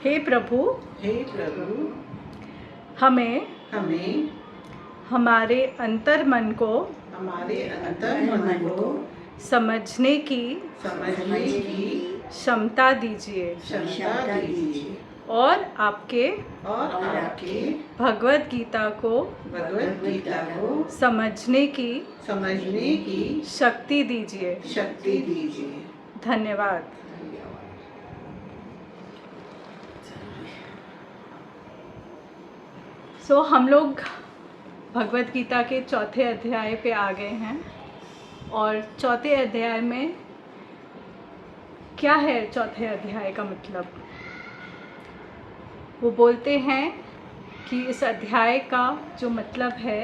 हे प्रभु हमें हमारे अंतर मन को समझने की क्षमता दीजिए और आपके भगवत गीता को समझने की शक्ति दीजिए। धन्यवाद। हम लोग भगवत गीता के चौथे अध्याय पे आ गए हैं और चौथे अध्याय में क्या है? चौथे अध्याय का मतलब वो बोलते हैं कि इस अध्याय का जो मतलब है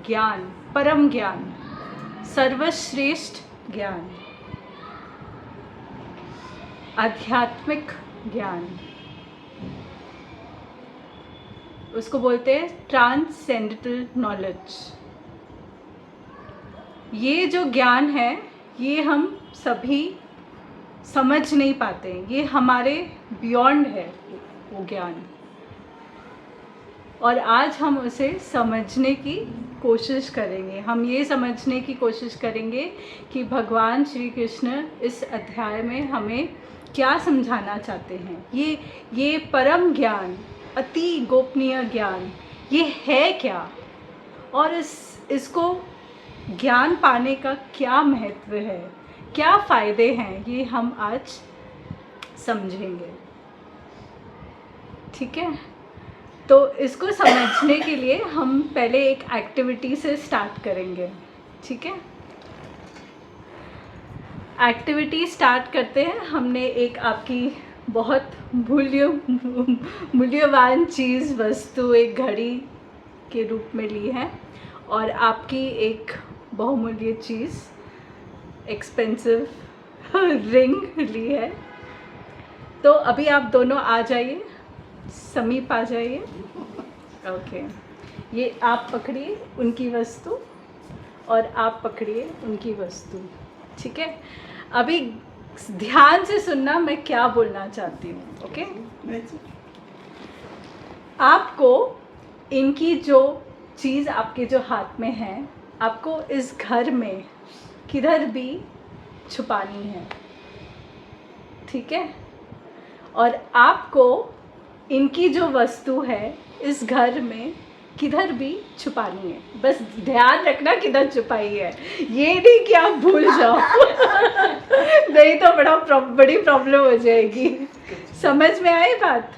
ज्ञान, परम ज्ञान, सर्वश्रेष्ठ ज्ञान, आध्यात्मिक ज्ञान, उसको बोलते हैं ट्रांसेंडेंटल नॉलेज। ये जो ज्ञान है ये हम सभी समझ नहीं पाते, ये हमारे बियॉन्ड है वो ज्ञान, और आज हम उसे समझने की कोशिश करेंगे। हम ये समझने की कोशिश करेंगे कि भगवान श्री कृष्ण इस अध्याय में हमें क्या समझाना चाहते हैं। ये परम ज्ञान, अति गोपनीय ज्ञान, ये है क्या, और इसको ज्ञान पाने का क्या महत्व है, क्या फ़ायदे हैं, ये हम आज समझेंगे। ठीक है, तो इसको समझने के लिए हम पहले एक एक्टिविटी से स्टार्ट करेंगे। ठीक है, एक्टिविटी स्टार्ट करते हैं। हमने एक आपकी बहुत मूल्यवान चीज़, वस्तु, एक घड़ी के रूप में ली है और आपकी एक बहुमूल्य चीज़, एक्सपेंसिव रिंग ली है। तो अभी आप दोनों आ जाइए, समीप आ जाइए। ओके, ये आप पकड़िए उनकी वस्तु और आप पकड़िए उनकी वस्तु। ठीक है, अभी ध्यान से सुनना मैं क्या बोलना चाहती हूँ। ओके, आपको इनकी जो चीज़ आपके जो हाथ में है, आपको इस घर में किधर भी छुपानी है। ठीक है, और आपको इनकी जो वस्तु है इस घर में किधर भी छुपानी है। बस ध्यान रखना किधर छुपाई है, ये नहीं कि आप भूल जाओ नहीं तो बड़ी प्रॉब्लम हो जाएगी। समझ में आई बात?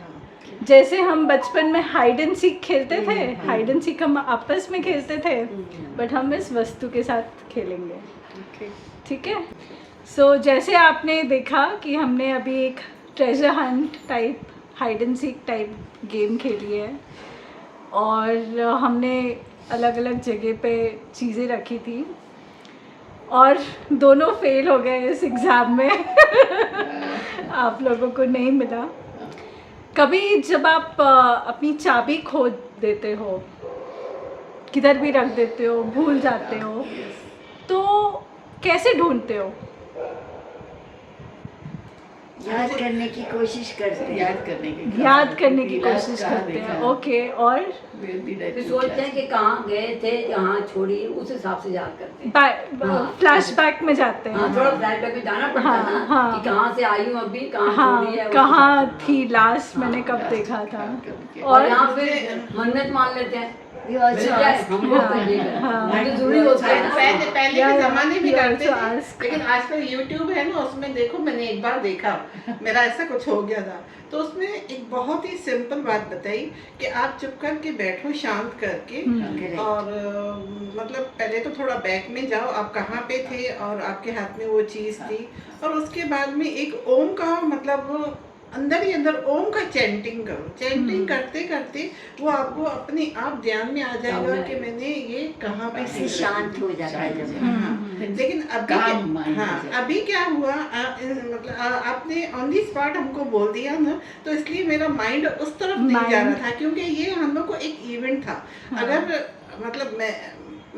जैसे हम बचपन में हाइड एंड सीक खेलते थे, हाइड एंड सीक हम आपस में खेलते थे, बट हम इस वस्तु के साथ खेलेंगे। ठीक है, सो जैसे आपने देखा कि हमने अभी एक treasure Hunt type, hide and seek type game खेली है और हमने अलग अलग जगह पे चीज़ें रखी थी और दोनों फेल हो गए इस एग्ज़ाम में आप लोगों को नहीं मिला। कभी जब आप अपनी चाबी खो देते हो, किधर भी रख देते हो, भूल जाते हो, तो कैसे ढूंढते हो? याद करने की कोशिश करते हैं। याद करने की कोशिश करते हैं। ओके, और फिर सोचते हैं कि कहाँ गए थे, यहाँ छोड़ी, उस हिसाब से याद करते हैं। फ्लैशबैक में जाते हैं। थोड़ा फ्लैशबैक में जाना पड़ता है ना, कि कहाँ से आई हूँ, अभी कहाँ छोड़ी है, कहाँ थी लास्ट, मैंने कब देखा था। और यहाँ फिर मन्नत मान लेते हैं। पहले के ज़माने में करते थे, लेकिन आजकल YouTube है ना, उसमें देखो, मैंने एक बार देखा, मेरा ऐसा कुछ हो गया था, तो उसमें एक बहुत ही सिंपल बात बताई कि आप चुप करके बैठो, शांत करके, और मतलब पहले तो थोड़ा बैक में जाओ, आप कहाँ पे थे और आपके हाथ में वो चीज़ थी, और उसके बाद में एक ओम का मतलब अंदर ही अंदर ओम का चैंटिंग करो। चैंटिंग करते करते वो आपको अपने आप ध्यान में आ जाएगा कि मैंने ये कहाँ पे से शांत हो जाता है जब। लेकिन अभी क्या हुआ, मतलब आपने ऑन दी स्पॉट हमको बोल दिया ना, तो इसलिए मेरा माइंड उस तरफ नहीं जा रहा था, क्योंकि ये हम लोग को एक इवेंट था। अगर मतलब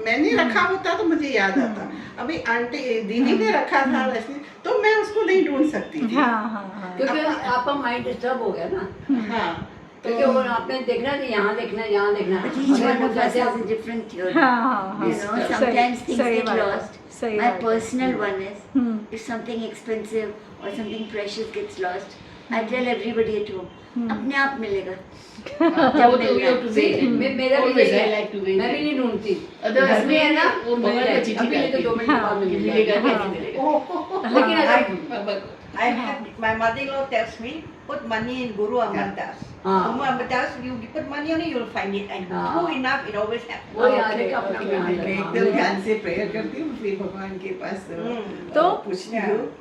मैंने रखा होता तो मुझे याद आता। अभी आंटी दीदी ने रखा था वैसे, तो मैं उसको नहीं ढूंढ सकती थी। हाँ। क्योंकि आपका माइंड डिस्टर्ब हो गया ना, हाँ क्योंकि वो आपने देखना कि यहाँ देखना है, यहाँ देखना है। But each अगर one वो of us जैसे has a different theory. हाँ। You know, सही- sometimes things सही get बात है, lost. सही My बात है। personal one is, hmm, if something expensive or something precious gets lost, I tell everybody at home, अपने आप मिलेगा। वो तो you have to wait and मेरा भी always यही I है, like to wait मैं भी and- नहीं ढूंढती। Otherwise घर में है ना, वो मिल मम्मा को जाएगी। चिट्ठी अभी नहीं तो डालती 2 मिनट के बाद में मिल मिलेगा जाएगा। कैसे मिलेगा। लेकिन अगर पापा को I have my mother-in-law tells me put money in Guru Amardas. हाँ। Guru Amardas, you put money on it, you'll find it, and हाँ। true enough, it always happens. वो याद है Okay, कि अपना okay, ध्यान मैं रखना। एकदम ध्यान से प्रेयर करती हूँ, फिर भगवान के पास तो पूछती हूँ,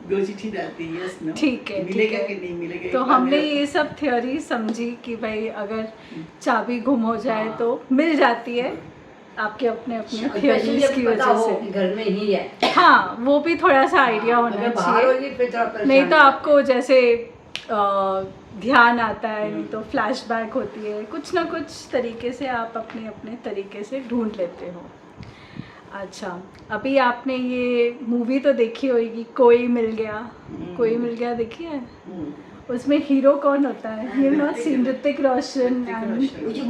2 चिट्ठी डालती है, yes, no? ठीक है, ठीक मिलेगा है। कि नहीं मिलेगा। तो एक बार हमने मेरा- ये सब थ्योरी समझी कि भाई अगर चाबी गुम हो जाए तो मिल जाती है, आपके अपने अपने स्पेशली थ्योरीज जब की पता वजह हो से। कि घर में ही है। हाँ, वो भी थोड़ा सा आइडिया होना अगर बाहर चाहिए, होगी फिर थोड़ा परेशान नहीं तो हो आपको जैसे ध्यान आता है, नहीं तो फ्लैशबैक होती है, कुछ ना कुछ तरीके से आप अपने अपने तरीके से ढूंढ लेते हो। अच्छा, अभी आपने ये मूवी तो देखी होगी, कोई मिल गया। कोई मिल गया देखी है? उसमें हीरो कौन होता है? You not seen Hrithik Roshan and वो जो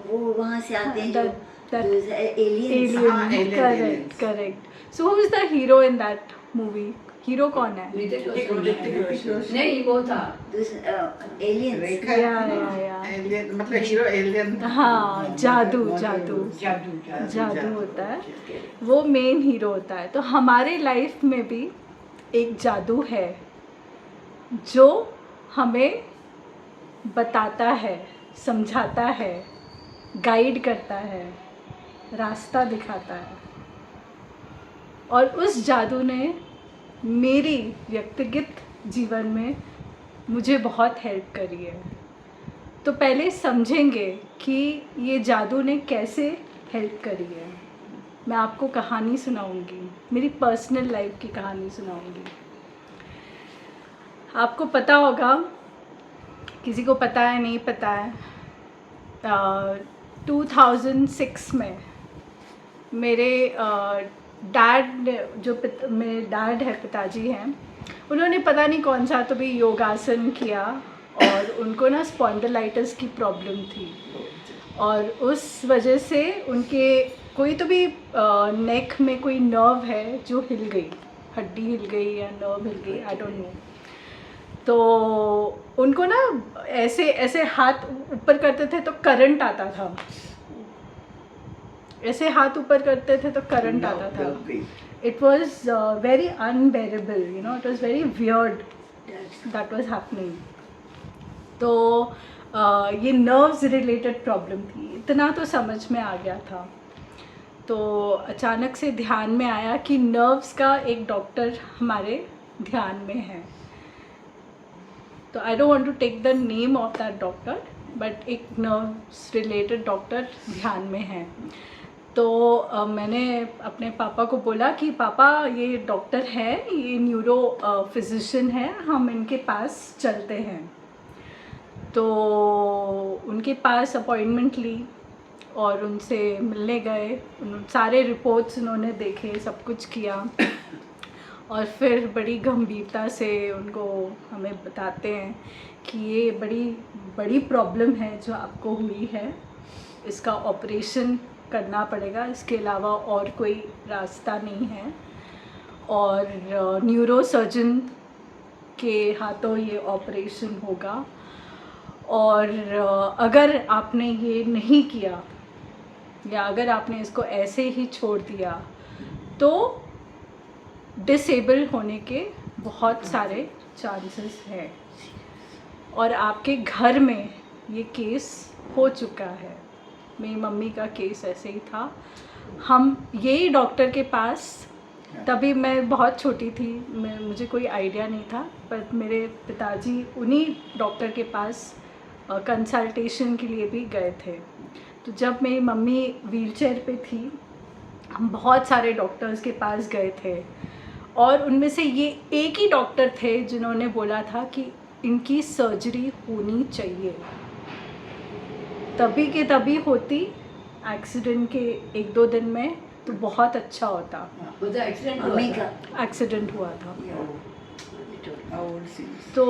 वो वहाँ से आते हैं जो that एलियंस। हाँ, alien. aliens. Correct. So who is the hero in that movie? Hero कौन है? ऋतिक ऋतिक रोशन। रोशन। नहीं वो था एलियंस। रेखा या। एलियन, मतलब हीरो एलियन। हाँ, जादू जादू जादू होता है, वो मेन हीरो होता है। तो हमारे लाइफ में भी एक जादू है जो हमें बताता है, समझाता है, गाइड करता है, रास्ता दिखाता है। और उस जादू ने मेरी व्यक्तिगत जीवन में मुझे बहुत हेल्प करी है। तो पहले समझेंगे कि ये जादू ने कैसे हेल्प करी है। मैं आपको कहानी सुनाऊंगी, मेरी पर्सनल लाइफ की कहानी सुनाऊंगी। आपको पता होगा, किसी को पता है नहीं पता है, 2006 में मेरे डैड, जो मेरे डैड है, पिताजी हैं, उन्होंने पता नहीं कौन सा तो भी योगासन किया और उनको ना स्पॉन्डिलाइटिस की प्रॉब्लम थी और उस वजह से उनके कोई तो भी नेक में कोई नर्व है जो हिल गई, हड्डी हिल गई या नर्व हिल गई, आई डोंट नो। तो उनको ना ऐसे ऐसे हाथ ऊपर करते थे तो करंट आता था, ऐसे हाथ ऊपर करते थे तो करंट आता था। It was very unbearable, you know, it was very weird that was happening. तो ये नर्व्स रिलेटेड प्रॉब्लम थी, इतना तो समझ में आ गया था। तो अचानक से ध्यान में आया कि नर्व्स का एक डॉक्टर हमारे ध्यान में है। तो I don't want to take the name of that doctor, but एक नर्व्स रिलेटेड डॉक्टर ध्यान में है। तो मैंने अपने पापा को बोला कि पापा ये डॉक्टर है, ये न्यूरो फिजिशियन है, हम इनके पास चलते हैं। तो उनके पास अपॉइंटमेंट ली और उनसे मिलने गए, सारे रिपोर्ट्स उन्होंने देखे, सब कुछ किया और फिर बड़ी गंभीरता से उनको हमें बताते हैं कि ये बड़ी प्रॉब्लम है जो आपको हुई है, इसका ऑपरेशन करना पड़ेगा, इसके अलावा और कोई रास्ता नहीं है। और न्यूरो सर्जन के हाथों ये ऑपरेशन होगा और अगर आपने ये नहीं किया या अगर आपने इसको ऐसे ही छोड़ दिया तो डिसेबल होने के बहुत सारे चांसेस हैं। और आपके घर में ये केस हो चुका है, मेरी मम्मी का केस ऐसे ही था। हम यही डॉक्टर के पास, तभी मैं बहुत छोटी थी, मुझे कोई आइडिया नहीं था, पर मेरे पिताजी उन्हीं डॉक्टर के पास कंसल्टेशन के लिए भी गए थे। तो जब मेरी मम्मी व्हीलचेयर पे थी, हम बहुत सारे डॉक्टर्स के पास गए थे और उनमें से ये एक ही डॉक्टर थे जिन्होंने बोला था कि इनकी सर्जरी होनी चाहिए, तभी के तभी होती, एक्सीडेंट के 1-2 दिन में तो बहुत अच्छा होता। मुझे एक्सीडेंट हुआ मम्मी था। का एक्सीडेंट हुआ था, overseas. तो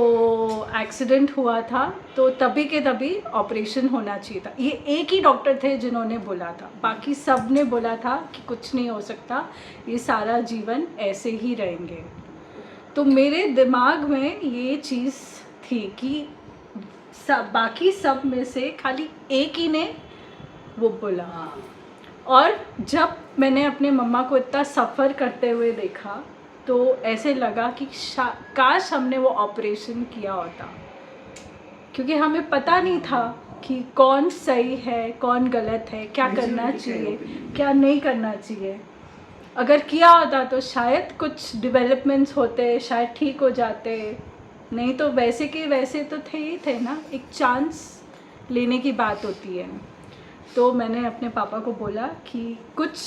एक्सीडेंट हुआ था तो तभी के तभी ऑपरेशन होना चाहिए था। ये एक ही डॉक्टर थे जिन्होंने बोला था, बाकी सब ने बोला था कि कुछ नहीं हो सकता, ये सारा जीवन ऐसे ही रहेंगे। तो मेरे दिमाग में ये चीज़ थी कि बाकी सब में से खाली एक ही ने वो बोला। हाँ, और जब मैंने अपने मम्मा को इतना सफ़र करते हुए देखा तो ऐसे लगा कि काश हमने वो ऑपरेशन किया होता, क्योंकि हमें पता नहीं था कि कौन सही है कौन गलत है, क्या करना चाहिए क्या नहीं करना चाहिए। अगर किया होता तो शायद कुछ डेवलपमेंट्स होते, शायद ठीक हो जाते, नहीं तो वैसे के वैसे तो थे ही थे ना। एक चांस लेने की बात होती है। तो मैंने अपने पापा को बोला कि कुछ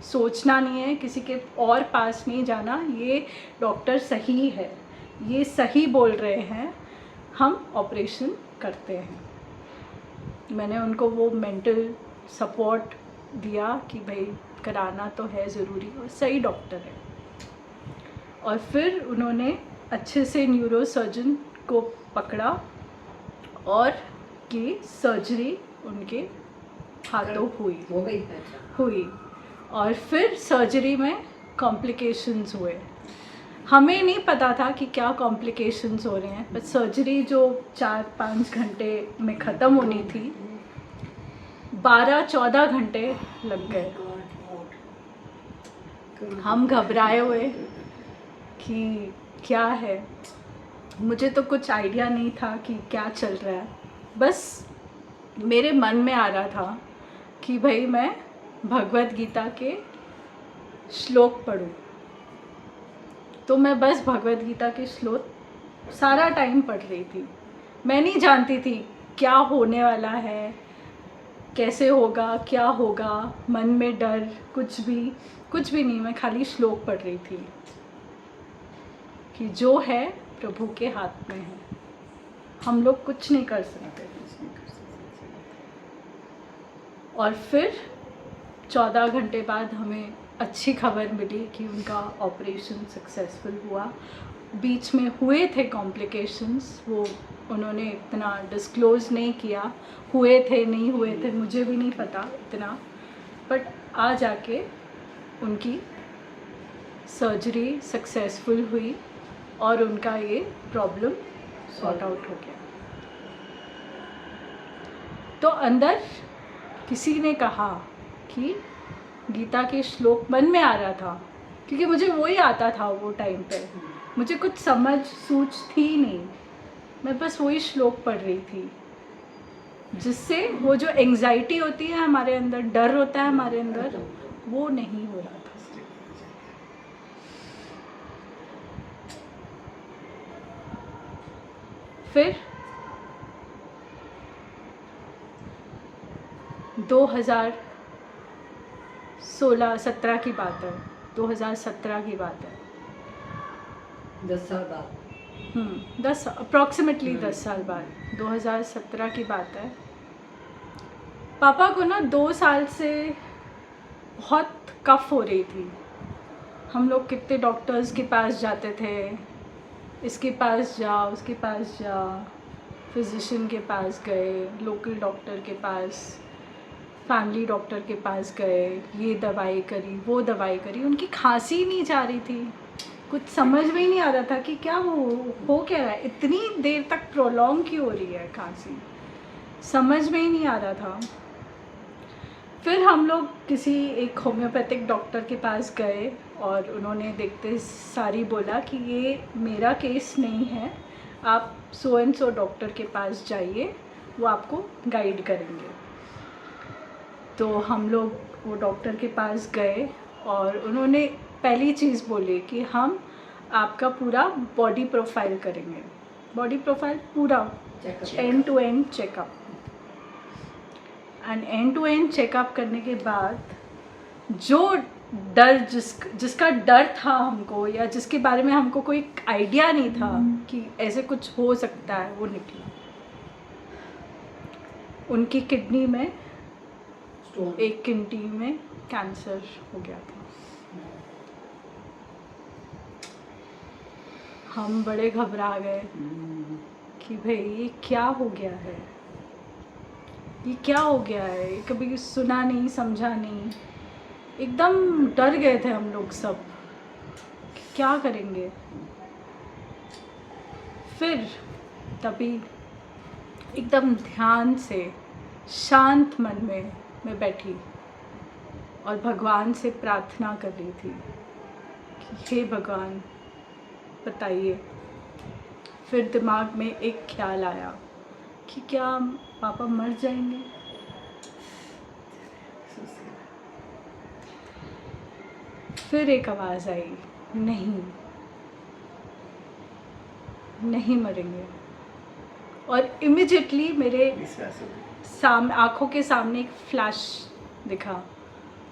सोचना नहीं है, किसी के और पास नहीं जाना, ये डॉक्टर सही है, ये सही बोल रहे हैं, हम ऑपरेशन करते हैं। मैंने उनको वो मेंटल सपोर्ट दिया कि भाई कराना तो है ज़रूरी, और सही डॉक्टर है। और फिर उन्होंने अच्छे से न्यूरो सर्जन को पकड़ा और की सर्जरी उनके हाथों हो गई। हुई। और फिर सर्जरी में कॉम्प्लिकेशंस हुए। हमें नहीं पता था कि क्या कॉम्प्लिकेशंस हो रहे हैं, बट सर्जरी जो 4-5 घंटे में ख़त्म होनी थी, 12-14 घंटे लग गए। हम घबराए हुए कि क्या है, मुझे तो कुछ आइडिया नहीं था कि क्या चल रहा है। बस मेरे मन में आ रहा था कि भाई मैं भगवत गीता के श्लोक पढूं। तो मैं बस भगवत गीता के श्लोक सारा टाइम पढ़ रही थी। मैं नहीं जानती थी क्या होने वाला है, कैसे होगा, क्या होगा, मन में डर कुछ भी नहीं। मैं खाली श्लोक पढ़ रही थी कि जो है प्रभु के हाथ में है, हम लोग कुछ नहीं कर सकते। और फिर 14 घंटे बाद हमें अच्छी खबर मिली कि उनका ऑपरेशन सक्सेसफुल हुआ। बीच में हुए थे कॉम्प्लिकेशंस, वो उन्होंने इतना डिस्क्लोज़ नहीं किया, हुए थे नहीं हुए थे मुझे भी नहीं पता इतना, बट आ जाके उनकी सर्जरी सक्सेसफुल हुई और उनका ये प्रॉब्लम सॉर्ट आउट हो गया। तो अंदर किसी ने कहा कि गीता के श्लोक मन में आ रहा था, क्योंकि मुझे वही आता था वो टाइम पे, मुझे कुछ समझ सूझ थी नहीं, मैं बस वही श्लोक पढ़ रही थी, जिससे वो जो एंग्जाइटी होती है हमारे अंदर, डर होता है हमारे अंदर, वो नहीं हो रहा था। फिर 2016-17 की बात है, 2017 की बात है, 10 साल बाद। 10 अप्रॉक्सीमेटली 10 साल बाद, 2017 की बात है। पापा को ना 2 साल से बहुत कफ हो रही थी। हम लोग कितने डॉक्टर्स के पास जाते थे, इसके पास जा उसके पास जा, फिजिशियन के पास गए, लोकल डॉक्टर के पास, फैमिली डॉक्टर के पास गए, ये दवाई करी वो दवाई करी, उनकी खांसी नहीं जा रही थी। कुछ समझ में ही नहीं आ रहा था कि क्या हो क्या रहा है, इतनी देर तक प्रोलॉन्ग क्यों हो रही है खांसी, समझ में ही नहीं आ रहा था। फिर हम लोग किसी एक होम्योपैथिक डॉक्टर के पास गए और उन्होंने देखते सारी बोला कि ये मेरा केस नहीं है, आप सो एंड सो डॉक्टर के पास जाइए, वो आपको गाइड करेंगे। तो हम लोग वो डॉक्टर के पास गए और उन्होंने पहली चीज़ बोली कि हम आपका पूरा बॉडी प्रोफाइल करेंगे, बॉडी प्रोफाइल पूरा end to end checkup. End end to end checkup करने के बाद जो डर जिसका डर था हमको, या जिसके बारे में हमको कोई आइडिया नहीं था कि ऐसे कुछ हो सकता है, वो निकला। उनकी किडनी में Stone. एक किडनी में कैंसर हो गया था। हम बड़े घबरा गए कि भाई ये क्या हो गया है, ये क्या हो गया है, कभी सुना नहीं समझा नहीं, एकदम डर गए थे हम लोग सब कि क्या करेंगे। फिर तभी एकदम ध्यान से शांत मन में मैं बैठी और भगवान से प्रार्थना कर रही थी कि हे भगवान बताइए। फिर दिमाग में एक ख्याल आया कि क्या पापा मर जाएंगे। फिर एक आवाज़ आई, नहीं नहीं मरेंगे। और इमिजिएटली मेरे आँखों के सामने एक फ्लैश दिखा।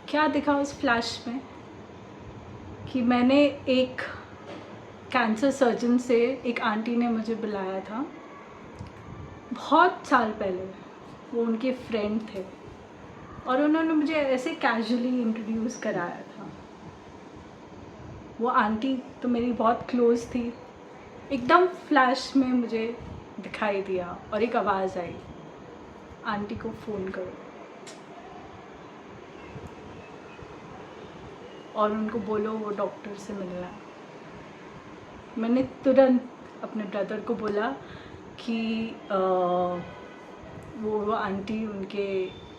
क्या दिखा उस फ्लैश में कि मैंने एक कैंसर सर्जन से, एक आंटी ने मुझे बुलाया था बहुत साल पहले, वो उनके फ्रेंड थे और उन्होंने मुझे ऐसे कैजुअली इंट्रोड्यूस कराया था। वो आंटी तो मेरी बहुत क्लोज थी। एकदम फ्लैश में मुझे दिखाई दिया और एक आवाज़ आई, आंटी को फ़ोन करो और उनको बोलो वो डॉक्टर से मिलना है। मैंने तुरंत अपने ब्रदर को बोला कि वो आंटी उनके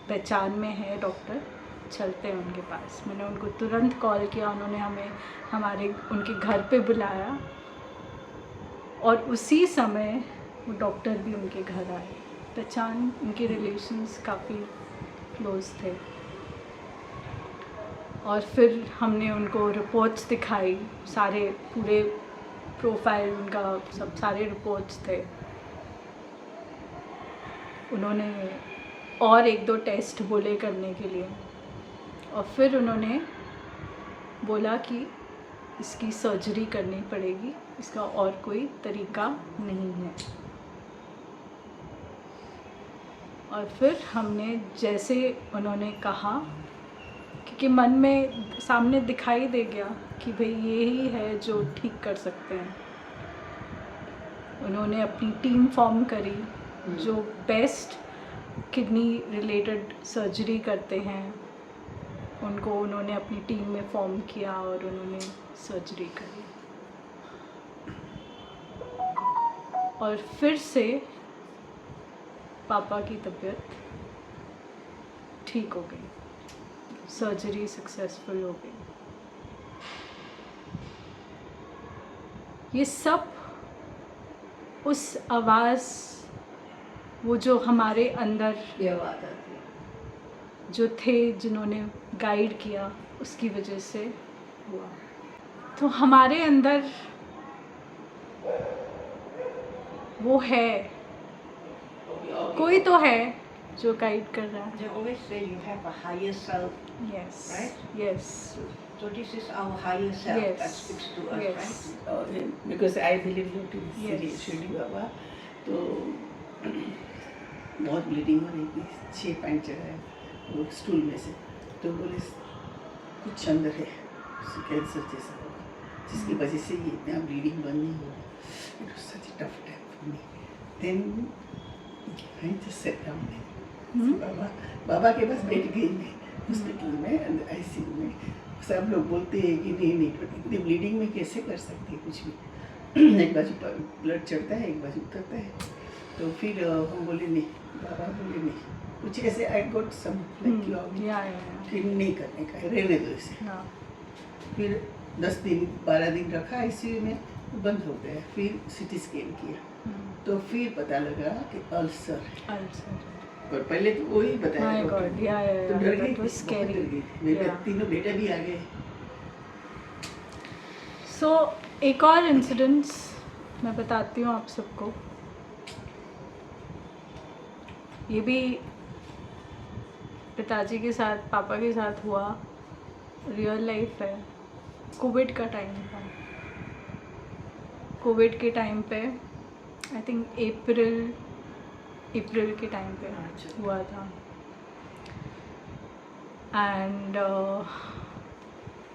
पहचान में है डॉक्टर, चलते हैं उनके पास। मैंने उनको तुरंत कॉल किया, उन्होंने हमें उनके घर पे बुलाया और उसी समय वो डॉक्टर भी उनके घर आए। पहचान, उनके रिलेशंस काफ़ी क्लोज थे। और फिर हमने उनको रिपोर्ट्स दिखाई, सारे पूरे प्रोफाइल उनका सब सारे रिपोर्ट्स थे। उन्होंने और 1-2 टेस्ट बोले करने के लिए और फिर उन्होंने बोला कि इसकी सर्जरी करनी पड़ेगी, इसका और कोई तरीका नहीं है। और फिर हमने जैसे उन्होंने कहा, क्योंकि मन में सामने दिखाई दे गया कि भाई ये ही है जो ठीक कर सकते हैं। उन्होंने अपनी टीम फॉर्म करी जो बेस्ट किडनी रिलेटेड सर्जरी करते हैं, उनको उन्होंने अपनी टीम में फॉर्म किया और उन्होंने सर्जरी करी। और फिर से पापा की तबीयत ठीक हो गई, सर्जरी सक्सेसफुल हो गई। ये सब उस आवाज़, वो जो हमारे अंदर ये आवाज़ आती है, जो थे जिन्होंने गाइड किया, उसकी वजह से हुआ। तो हमारे अंदर वो है, कोई तो है जो गाइड कर रहा है। They always say you have a higher self, Yes. right? Yes. So this is our higher self Yes. that speaks to us, Yes. right? Because I believe you too Yes. Shirdi Baba. तो बहुत bleeding हो रही थी, 6 point चढ़ा है वो stool में से। तो बोले कुछ अंदर है, कैंसर जैसा होगा, जिसकी वजह से ये इतना ब्लीडिंग बंद नहीं हो रहा। It was such a tough time for me. Then I just set down. Baba के पास बैठ गई मैं हॉस्पिटल में, आईसीयू में। सब लोग बोलते हैं कि नहीं इतनी ब्लीडिंग में कैसे कर सकती है कुछ भी। एक बाजू पर ब्लड चढ़ता है, एक बाजू उतरता है। तो फिर हम बोले नहीं, बाबा बोले नहीं, कुछ ऐसे आई गॉट सम लाइक कि नहीं करने का, रहने दो इसे। फिर 10 दिन 12 दिन रखा आईसीयू में, बंद हो गया। फिर सीटी स्कैन किया तो फिर पता लगा कि अल्सर है। और पहले तो वही बताया डॉक्टर ने। तो डर गई, बहुत डर गई। मेरे तीनों बेटे भी आ गए। सो एक और इंसिडेंट्स मैं बताती हूँ आप सबको। ये भी पिताजी के साथ, पापा के साथ हुआ, रियल लाइफ है। कोविड का टाइम था। कोविड के टाइम पे आई थिंक अप्रैल के टाइम पे हुआ था। एंड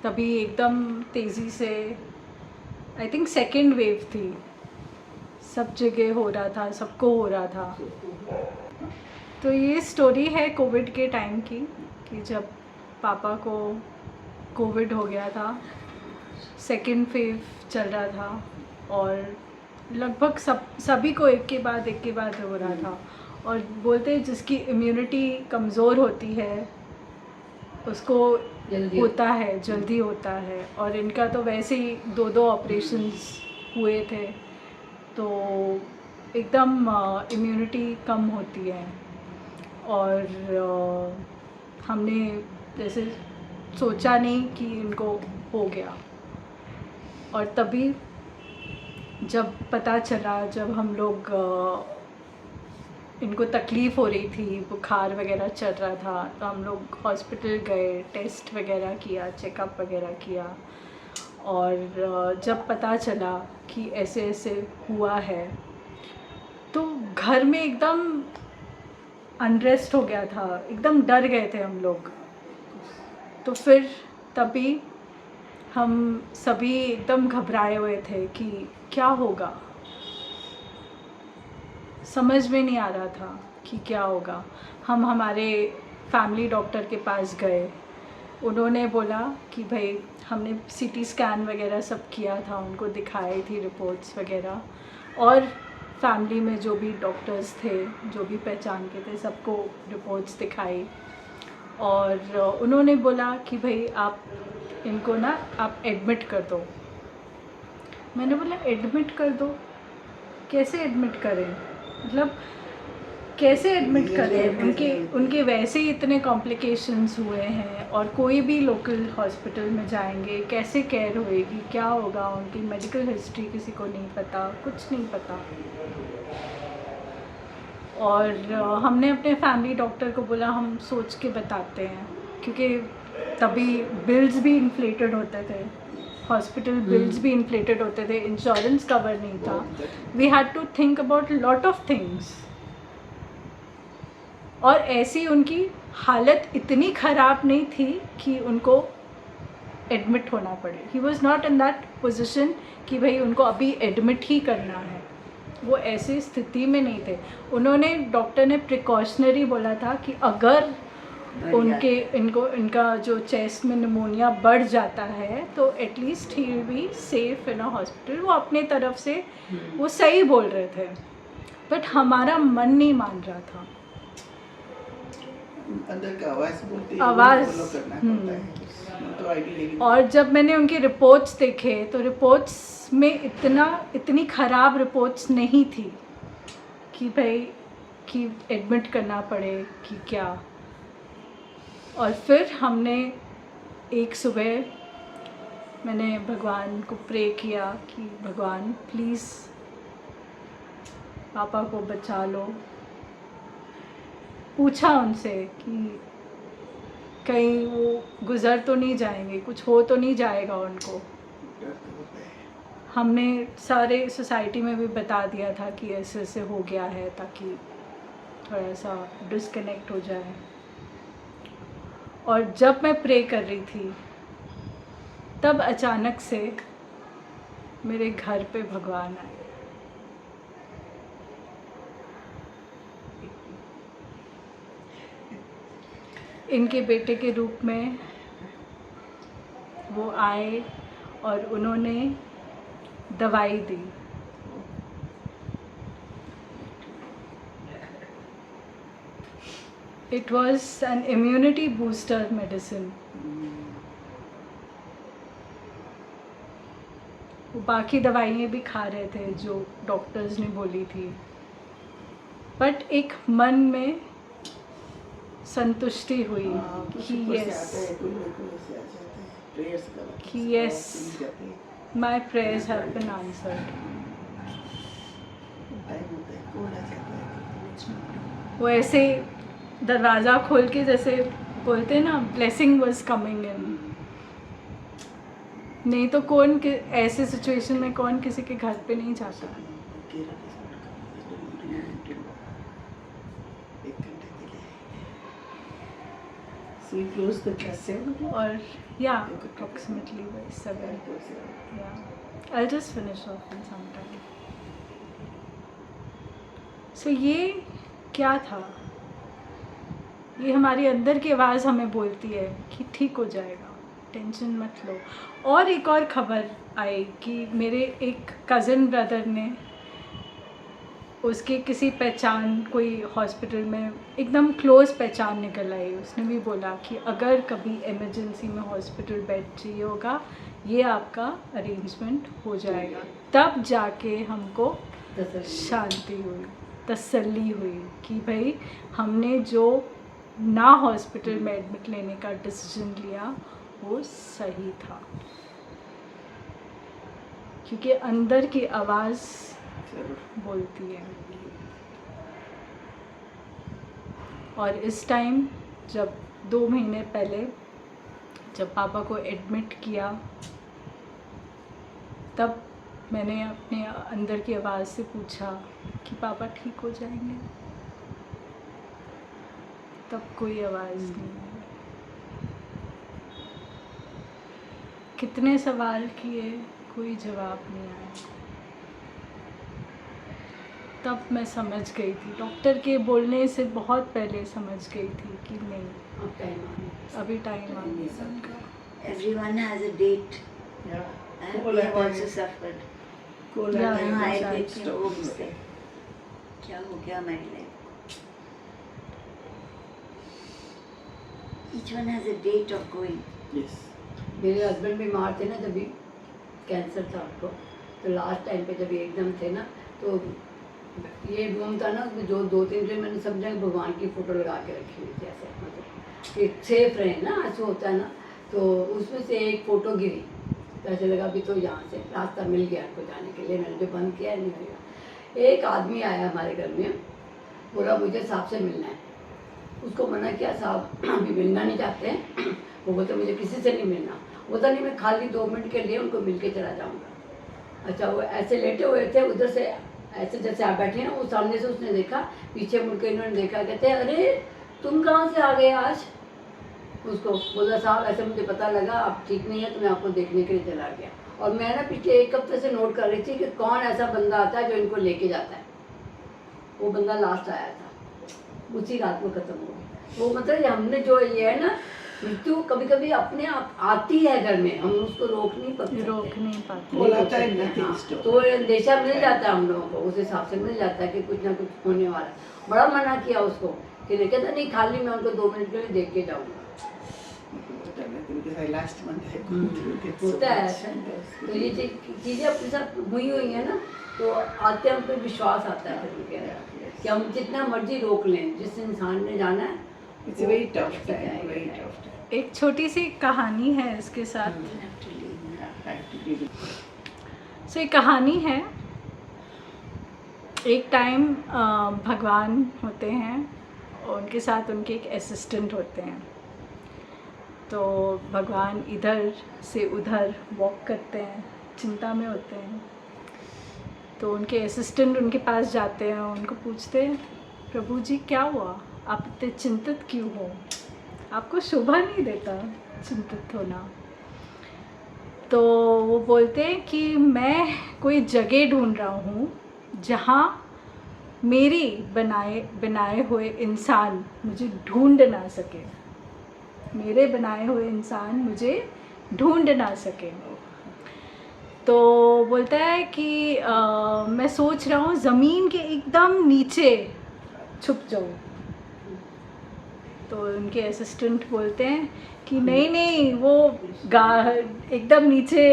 तभी एकदम तेज़ी से आई थिंक सेकेंड वेव थी, सब जगह हो रहा था, सबको हो रहा था। तो ये स्टोरी है कोविड के टाइम की, कि जब पापा को कोविड हो गया था, सेकेंड वेव चल रहा था और लगभग सभी को एक के बाद हो रहा था। और बोलते हैं जिसकी इम्यूनिटी कमज़ोर होती है उसको होता है, जल्दी होता है। और इनका तो वैसे ही 2 ऑपरेशंस हुए थे, तो एकदम इम्यूनिटी कम होती है। और हमने जैसे सोचा नहीं कि इनको हो गया। और तभी जब पता चला, जब हम लोग इनको तकलीफ़ हो रही थी, बुखार वगैरह चल रहा था, तो हम लोग हॉस्पिटल गए, टेस्ट वगैरह किया, चेकअप वगैरह किया। और जब पता चला कि ऐसे ऐसे हुआ है, तो घर में एकदम अनरेस्ट हो गया था, एकदम डर गए थे हम लोग। तो फिर तभी हम सभी एकदम घबराए हुए थे कि क्या होगा, समझ में नहीं आ रहा था कि क्या होगा। हम हमारे फैमिली डॉक्टर के पास गए, उन्होंने बोला कि भाई हमने सीटी स्कैन वगैरह सब किया था, उनको दिखाई थी रिपोर्ट्स वगैरह, और फैमिली में जो भी डॉक्टर्स थे, जो भी पहचान के थे, सबको रिपोर्ट्स दिखाई। और उन्होंने बोला कि भाई आप इनको ना आप एडमिट कर दो। मैंने बोला एडमिट कर दो, कैसे एडमिट करें, मतलब कैसे एडमिट करें, उनके वैसे ही इतने कॉम्प्लिकेशंस हुए हैं, और कोई भी लोकल हॉस्पिटल में जाएंगे कैसे केयर होएगी, क्या होगा, उनकी मेडिकल हिस्ट्री किसी को नहीं पता, कुछ नहीं पता। और हमने अपने फैमिली डॉक्टर को बोला हम सोच के बताते हैं, क्योंकि तभी बिल्स भी इन्फ्लेटेड होते थे, हॉस्पिटल बिल्स भी इन्फ्लेटेड होते थे, इंश्योरेंस कवर नहीं था, we had to think about lot of things. और ऐसी उनकी हालत इतनी ख़राब नहीं थी कि उनको एडमिट होना पड़े। He was not in that position कि भाई उनको अभी एडमिट ही करना है, वो ऐसी स्थिति में नहीं थे। उन्होंने, डॉक्टर ने प्रिकॉशनरी बोला था कि अगर इनका जो चेस्ट में निमोनिया बढ़ जाता है तो at least he will be safe in a hospital. वो अपने तरफ से वो सही बोल रहे थे, बट हमारा मन नहीं मान रहा था। अंदर का आवाज़ बोलती है, आवाज़, फॉलो करना पड़ता है। तो आइडियली और जब मैंने उनके रिपोर्ट्स देखे तो रिपोर्ट्स में इतनी ख़राब रिपोर्ट्स नहीं थी कि भाई कि एडमिट करना पड़े कि क्या। और फिर हमने एक सुबह मैंने भगवान को प्रे किया कि भगवान प्लीज़ पापा को बचा लो। पूछा उनसे कि कहीं वो गुज़र तो नहीं जाएंगे, कुछ हो तो नहीं जाएगा उनको। हमने सारे सोसाइटी में भी बता दिया था कि ऐसे ऐसे हो गया है, ताकि थोड़ा सा डिस्कनेक्ट हो जाए। और जब मैं प्रे कर रही थी तब अचानक से मेरे घर पे भगवान आए। इनके बेटे के रूप में वो आए और उन्होंने दवाई दी। It was an immunity booster medicine. वो बाकी दवाइयाँ भी खा रहे थे जो डॉक्टर्स ने बोली थी, बट एक मन में संतुष्टि हुई कि yes my prayers have been answered. वो ऐसे दरवाज़ा खोल के जैसे बोलते हैं ना, ब्लेसिंग वाज कमिंग इन। नहीं तो कौन ऐसे सिचुएशन में कौन किसी के घर पे नहीं जाता। So we close the class 7 और या approximately by 7. Yeah, I'll just finish off in some time. So ये क्या था? ये हमारी अंदर की आवाज़ हमें बोलती है कि ठीक हो जाएगा, टेंशन मत लो। और एक और ख़बर आई कि मेरे एक कज़न ब्रदर ने, उसके किसी पहचान, कोई हॉस्पिटल में एकदम क्लोज़ पहचान निकल आई, उसने भी बोला कि अगर कभी इमरजेंसी में हॉस्पिटल बेड चाहिए होगा, ये आपका अरेंजमेंट हो जाएगा। तब जाके हमको शांति हुई, तसल्ली हुई कि भाई हमने जो ना हॉस्पिटल में एडमिट लेने का डिसीजन लिया वो सही था, क्योंकि अंदर की आवाज़ बोलती है। और इस टाइम जब 2 महीने पहले जब पापा को एडमिट किया, तब मैंने अपने अंदर की आवाज़ से पूछा कि पापा ठीक हो जाएंगे? तब कोई आवाज़ नहीं आई। कितने सवाल किए, कोई जवाब नहीं आया। तब मैं समझ गई थी, डॉक्टर के बोलने से बहुत पहले समझ गई थी कि नहीं, अभी टाइम आ गया। Everyone has a date. Yeah. And Cool we have attack. also suffered. Cool Yeah, attack. यहाँ आए yeah, थे yeah. इतने वो मुझसे क्या हो गया हमारी life. Each one has a date of going. Yes. मेरे हस्बैंड बीमार थे ना, जब भी कैंसर था उनको, तो लास्ट टाइम पे जब ये एकदम थे ना, तो ये रूम था ना, उसमें जो 2-3 दिन मैंने सब जगह भगवान की फ़ोटो लगा के रखी हुई थी, ऐसे मतलब कि सेफ रहे ना, ऐसे होता है ना। तो उसमें से एक फ़ोटो गिरी, तो ऐसे लगा भी तो यहाँ से रास्ता मिल गया आपको जाने के लिए, मैंने जो बंद किया नहीं होगा। एक आदमी आया हमारे घर में, बोला मुझे साहब से मिलना है। उसको मना किया, साहब अभी मिलना नहीं चाहते हैं। वो बोलते मुझे किसी से नहीं मिलना, बोलता नहीं मैं खाली 2 मिनट के लिए उनको मिल के चला जाऊँगा। अच्छा, वो ऐसे लेटे हुए थे, उधर से ऐसे जैसे आप बैठे हैं, वो सामने से उसने देखा, पीछे मुड़ के इन्होंने देखा, कहते अरे तुम कहाँ से आ गए आज? उसको बोला साहब ऐसे मुझे पता लगा आप ठीक नहीं है, तो मैं आपको देखने के लिए चला गया। और मैं ना पिछले 1 हफ्ते से नोट कर रही थी कि कौन ऐसा बंदा आता है जो इनको लेके जाता है। वो बंदा लास्ट आया था, उसी रात में ख़त्म हो गया। वो मतलब हमने जो ये है ना, मृत्यु कभी कभी अपने आप आती है घर में, हम उसको रोक नहीं पाते। बोला था nothing stop. तो अंदेशा मिल जाता है हम लोगों को, उस हिसाब से मिल जाता है कि कुछ ना कुछ होने वाला है। बड़ा मना किया उसको कि नहीं, कहता नहीं खाली मैं उनको 2 मिनट के लिए देख के जाऊँगा। Because I last month I couldn't look at so होता है much. ऐसा। तो ये चीज़ें अपने साथ हुई हैं ना, तो आते हम पे विश्वास आता है फिर उनके अंदर कि हम जितना मर्जी रोक लें, जिस इंसान ने जाना है It's a very tough time, very tough time. एक छोटी सी कहानी है इसके साथ। Yeah, I have to give it. सो एक कहानी है, एक टाइम भगवान होते हैं और उनके साथ उनके एक असिस्टेंट होते हैं। तो भगवान इधर से उधर वॉक करते हैं, चिंता में होते हैं। तो उनके असिस्टेंट उनके पास जाते हैं और उनको पूछते हैं, प्रभु जी क्या हुआ, आप इतने चिंतित क्यों हो? आपको शोभा नहीं देता चिंतित होना। तो वो बोलते हैं कि मैं कोई जगह ढूंढ रहा हूँ जहाँ मेरी बनाए हुए इंसान मुझे ढूंढ ना सके, मेरे बनाए हुए इंसान मुझे ढूंढ ना सके। तो बोलता है कि मैं सोच रहा हूँ ज़मीन के एकदम नीचे छुप जाऊँ। तो उनके असिस्टेंट बोलते हैं कि नहीं वो एकदम नीचे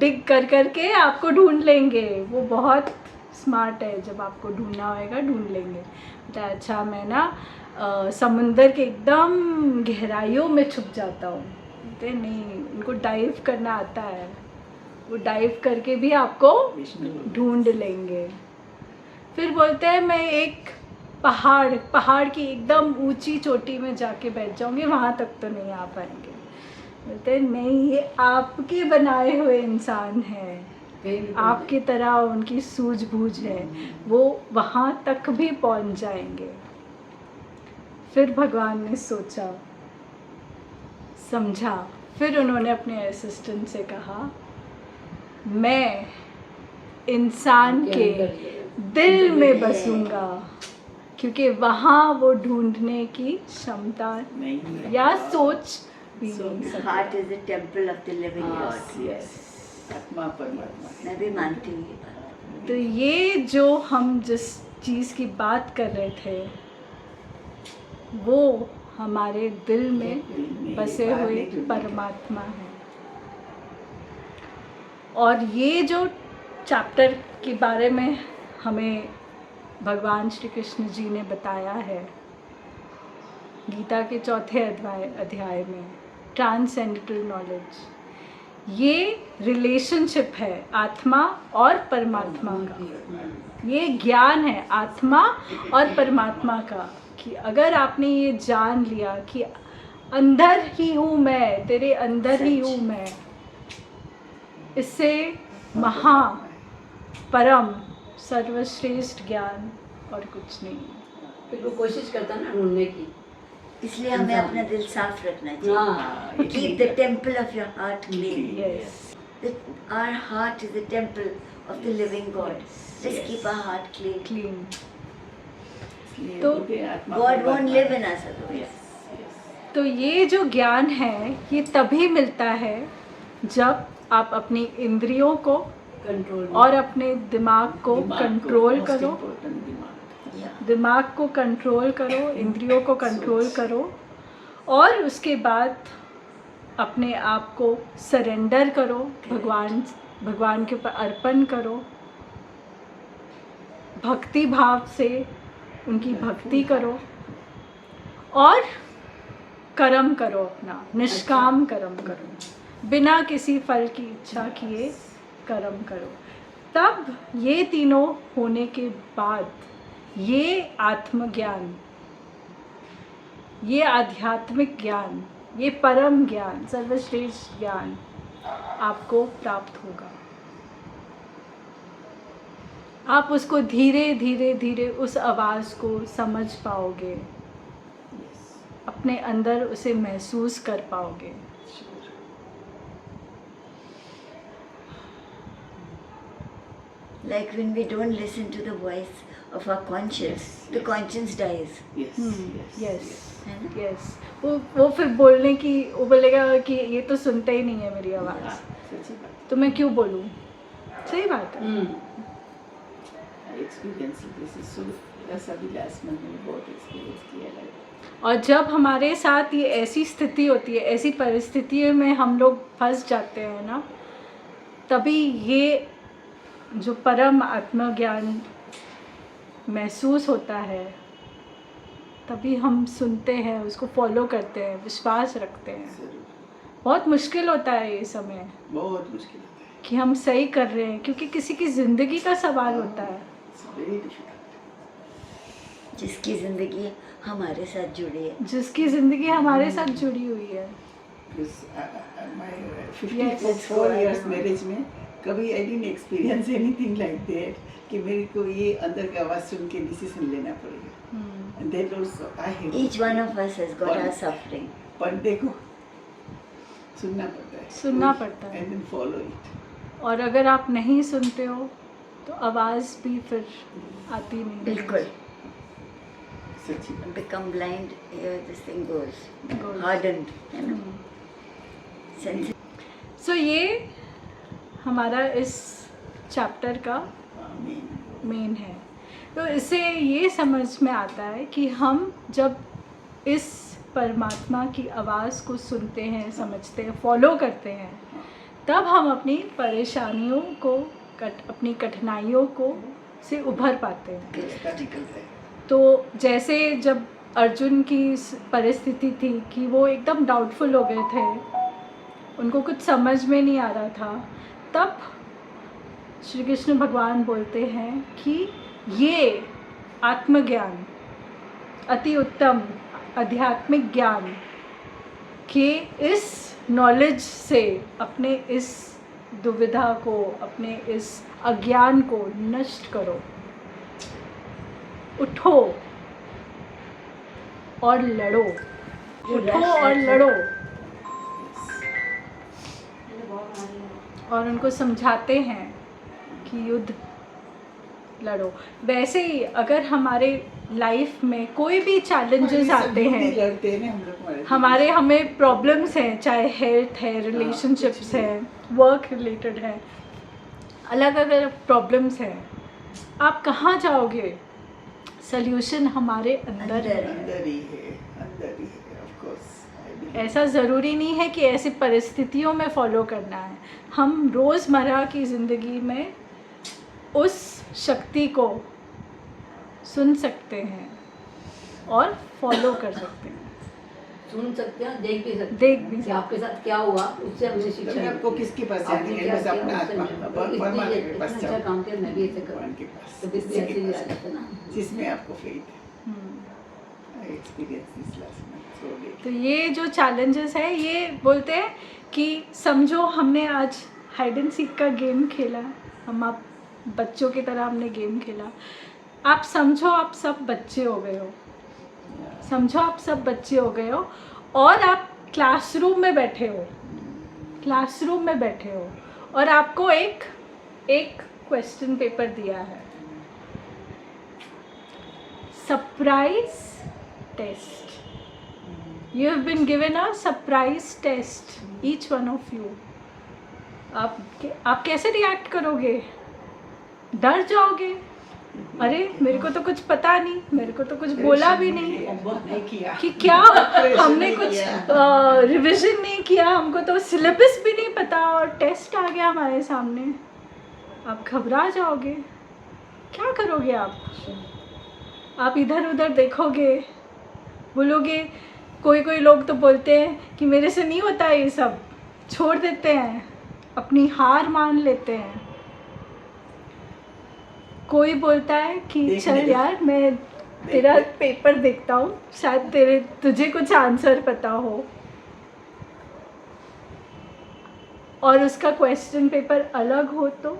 डिग कर के आपको ढूंढ लेंगे, वो बहुत स्मार्ट है, जब आपको ढूंढना होएगा ढूंढ लेंगे। तो अच्छा मैं ना समुंदर के एकदम गहराइयों में छुप जाता हूँ। बोलते नहीं, उनको डाइव करना आता है, वो डाइव करके भी आपको ढूंढ लेंगे। फिर बोलते हैं मैं एक पहाड़ की एकदम ऊंची चोटी में जाके बैठ जाऊंगी, वहाँ तक तो नहीं आ पाएंगे। बोलते हैं नहीं, ये आपके बनाए हुए इंसान हैं, आपकी तरह उनकी सूझबूझ है, वो वहाँ तक भी पहुँच जाएंगे। फिर भगवान ने सोचा समझा। फिर उन्होंने अपने असिस्टेंट से कहा, मैं इंसान के दिल में बसूंगा, क्योंकि वहाँ वो ढूंढने की क्षमता नहीं या सोच भी नहीं The सकती। heart is the temple of the living God. Yes. आत्मा परमात्मा है। मैं भी मानती हूँ ये बात। तो ये जो हम जिस चीज़ की बात कर रहे थे वो हमारे दिल में बसे हुए परमात्मा है। और ये जो चैप्टर के बारे में हमें भगवान श्री कृष्ण जी ने बताया है गीता के 4थे अध्याय में, ट्रांसेंडेंटल नॉलेज, ये रिलेशनशिप है आत्मा और परमात्मा का। ये ज्ञान है आत्मा और परमात्मा का कि अगर आपने ये जान लिया कि अंदर ही हूँ मैं, तेरे अंदर ही हूँ मैं, इससे महा परम सर्वश्रेष्ठ ज्ञान और कुछ नहीं। फिर वो कोशिश करता ना ढूंढने की। इसलिए हमें अपना दिल साफ रखना चाहिए। हाँ, Keep the temple of your heart clean. Yes. Our heart is the temple of the living God. Just keep our heart clean. Clean. इसलिए तो बोलते हैं आत्मा God won't परमात्मा live है। in us otherwise. तो ये जो ज्ञान है ये तभी मिलता है जब आप अपनी इंद्रियों को कंट्रोल और अपने दिमाग को दिमाग कंट्रोल most करो, important दिमाग। दिमाग को कंट्रोल करो, इंद्रियों को कंट्रोल करो, और उसके बाद अपने आप को सरेंडर करो, भगवान के ऊपर अर्पण करो, भक्ति भाव से उनकी भक्ति करो और कर्म करो, अपना निष्काम कर्म करो, बिना किसी फल की इच्छा किए कर्म करो। तब ये तीनों होने के बाद ये आत्मज्ञान, ये आध्यात्मिक ज्ञान, ये परम ज्ञान, सर्वश्रेष्ठ ज्ञान आपको प्राप्त होगा। आप उसको धीरे धीरे धीरे उस आवाज़ को समझ पाओगे, अपने अंदर उसे महसूस कर पाओगे। Like when we don't listen to the voice of our conscience, the conscience dies. Yes, yes, yes है ना? यस, वो फिर बोलने की, वो बोलेगा कि ये तो सुनता ही नहीं है मेरी हाँ, आवाज़, सच्ची बात। तो मैं क्यों बोलूँ। सही बात है। एक्सपीरियंस दिस इज सो, बस अभी लास्ट मंथ में बहुत एक्सपीरियंस किया लाइफ। और जब हमारे साथ ये ऐसी स्थिति होती है, ऐसी परिस्थितियों में हम लोग फंस जाते हैं ना, तभी ये जो परम आत्मज्ञान महसूस होता है, तभी हम सुनते हैं, उसको फॉलो करते हैं, विश्वास रखते हैं। जरूर बहुत मुश्किल होता है ये समय बहुत मुश्किल होता है। कि हम सही कर रहे हैं, क्योंकि किसी की ज़िंदगी का सवाल होता है। It's very difficult. जिसकी जिंदगी हमारे साथ जुड़ी है। जिसकी ज़िंदगी हमारे साथ जुड़ी हुई है। My Yes. 54 years मैरिज में कभी I didn't experience anything like that कि मेरे को ये अंदर की आवाज़ सुन के डिसीजन लेना पड़ेगा। And that also I hate. Each one of us has got our suffering. पर देखो सुनना पड़ता है, सुनना पड़ता है। And then follow it. और अगर आप नहीं सुनते हो तो आवाज़ भी फिर आती नहीं। बिल्कुल। सच्ची बात। Become blind, here this thing goes. Goes. Hardened, है ना? Sensitive. सो ये हमारा इस चैप्टर का मेन है। तो इससे ये समझ में आता है कि हम जब इस परमात्मा की आवाज़ को सुनते हैं, समझते हैं, फॉलो करते हैं, तब हम अपनी परेशानियों को अपनी कठिनाइयों को से उभर पाते हैं। प्रैक्टिकल है। तो जैसे जब अर्जुन की परिस्थिति थी कि वो एकदम डाउटफुल हो गए थे, उनको कुछ समझ में नहीं आ रहा था, तब श्री कृष्ण भगवान बोलते हैं कि ये आत्मज्ञान, अति उत्तम आध्यात्मिक ज्ञान के इस नॉलेज से अपने इस दुविधा को, अपने इस अज्ञान को नष्ट करो। उठो और लड़ो, उठो और लड़ो। और उनको समझाते हैं कि युद्ध लड़ो। वैसे ही अगर हमारे लाइफ में कोई भी चैलेंजेस आते हैं, लड़ते हैं ना हम लोग हमें प्रॉब्लम्स हैं, चाहे हेल्थ है, रिलेशनशिप्स है, वर्क रिलेटेड है, अलग अलग प्रॉब्लम्स हैं, आप कहाँ जाओगे? सल्यूशन हमारे अंदर है। अंदर ही है ऑफ कोर्स। ऐसा ज़रूरी नहीं है कि ऐसी परिस्थितियों में फॉलो करना है। हम रोज़मर्रा की ज़िंदगी में उस शक्ति को सुन सकते हैं और फॉलो कर सकते हैं। सुन सकते हैं, देख भी सकते देख हैं भी कि आपके साथ क्या हुआ, उससे हमने शिक्षा तो ली। आपको किसके पास जाना आपने है? क्या बस किया, अपना उससे आत्मा मिलो। परमात्मा के इतनी पास अच्छा जाओ, काम किया, मैं भी ऐसे भगवान के करूँ पास, तो फिर भी उसी के ऐसे ही पास रहता ना। जिसमें आपको फेथ है। I experience this last month so great. तो ये जो चैलेंजेस है, ये बोलते हैं कि समझो हमने आज हाइड एंड सीक का गेम खेला, आप बच्चों की तरह हमने गेम खेला। आप समझो आप सब बच्चे हो गए हो, समझो आप सब बच्चे हो गए हो और आप क्लासरूम में बैठे हो और आपको एक क्वेश्चन पेपर दिया है, surprise test. You have been given a surprise test, each one of you. आप कैसे रिएक्ट करोगे? डर जाओगे, अरे मेरे को तो कुछ पता नहीं, मेरे को तो कुछ बोला भी नहीं कि क्या, हमने कुछ रिवीजन नहीं किया, हमको तो सिलेबस भी नहीं पता और टेस्ट आ गया हमारे सामने। आप घबरा जाओगे, क्या करोगे आप इधर उधर देखोगे, बोलोगे। कोई लोग तो बोलते हैं कि मेरे से नहीं होता ये सब, छोड़ देते हैं, अपनी हार मान लेते हैं। कोई बोलता है कि चल यार मैं तेरा पेपर देखता हूँ, शायद तुझे कुछ आंसर पता हो, और उसका क्वेश्चन पेपर अलग हो तो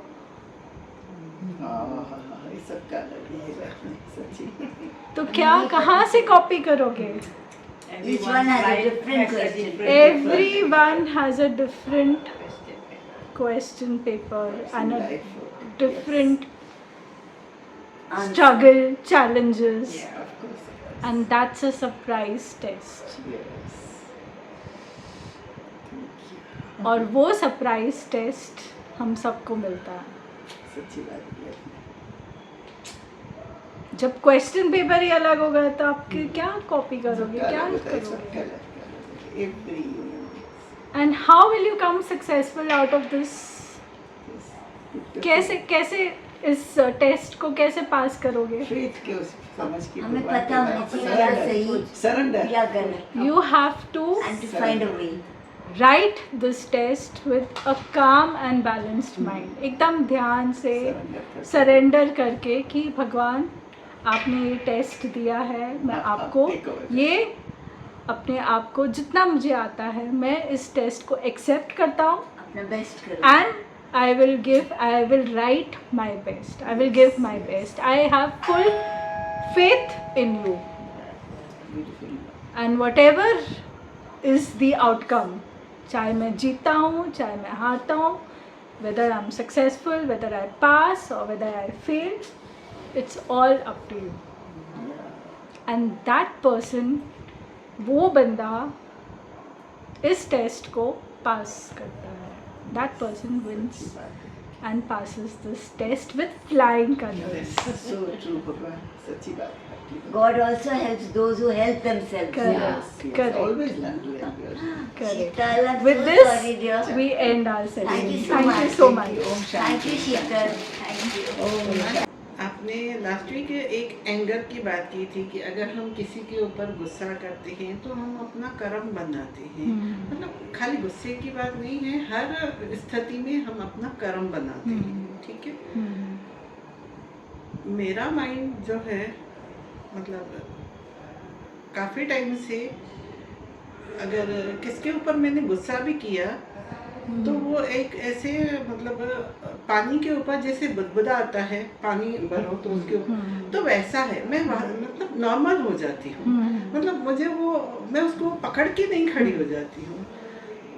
ये सब का अलग ही है सच्ची। तो क्या, कहाँ से कॉपी करोगे? Each one has a different question. Everyone has a different question paper and a different struggle, challenges, Yeah, of course. and that's a surprise test. Yes. Thank और वो सरप्राइज टेस्ट हम सबको मिलता है। you. सच्ची बात है। जब क्वेश्चन पेपर ही अलग होगा तो आप क्या कॉपी करोगे, क्या करोगे? Every and how will you come successful out of this? कैसे इस टेस्ट को कैसे पास करोगे? फेथ के उस समझ के हमें पता होना चाहिए क्या सही सरेंडर क्या गलत, you have to and to find a way. Write this test with a calm and balanced mind. एकदम ध्यान से सरेंडर करके कि भगवान आपने ये टेस्ट दिया है, मैं आपको ये अपने आप को जितना मुझे आता है मैं इस टेस्ट को एक्सेप्ट करता हूँ, अपना बेस्ट करो। and I will write my best, I will give my best, I have full faith in you, and whatever is the outcome, चाहे मैं जीता हूँ चाहे मैं हारता हूँ, whether I'm successful, whether I pass or whether I fail, it's all up to you. And that person, वो बंदा इस टेस्ट को पास करता है, that person wins and passes this test with flying colors. So true भगवान, सच्ची बात है। God also helps those who help themselves. Correct. Correct. Always learn to help yourself. Correct. Sheetal, I'm With so this, sorry, dear. we end our session. Thank you so Thank you much. so much. Om Shanti. Thank you, Sheetal. Thank you. आपने last week एक anger की बात की थी कि अगर हम किसी के ऊपर गुस्सा करते हैं तो हम अपना कर्म बनाते हैं। मतलब खाली गुस्से की बात नहीं है, हर स्थिति में हम अपना कर्म बनाते हैं। ठीक है, मेरा माइंड जो है मतलब काफ़ी टाइम से अगर किसके ऊपर मैंने गुस्सा भी किया तो वो एक ऐसे मतलब पानी के ऊपर जैसे बुदबुदा आता है, पानी भरो तो उसके ऊपर, तो वैसा है। मैं मतलब नॉर्मल हो जाती हूँ, मतलब मुझे वो, मैं उसको पकड़ के नहीं खड़ी हो जाती हूँ।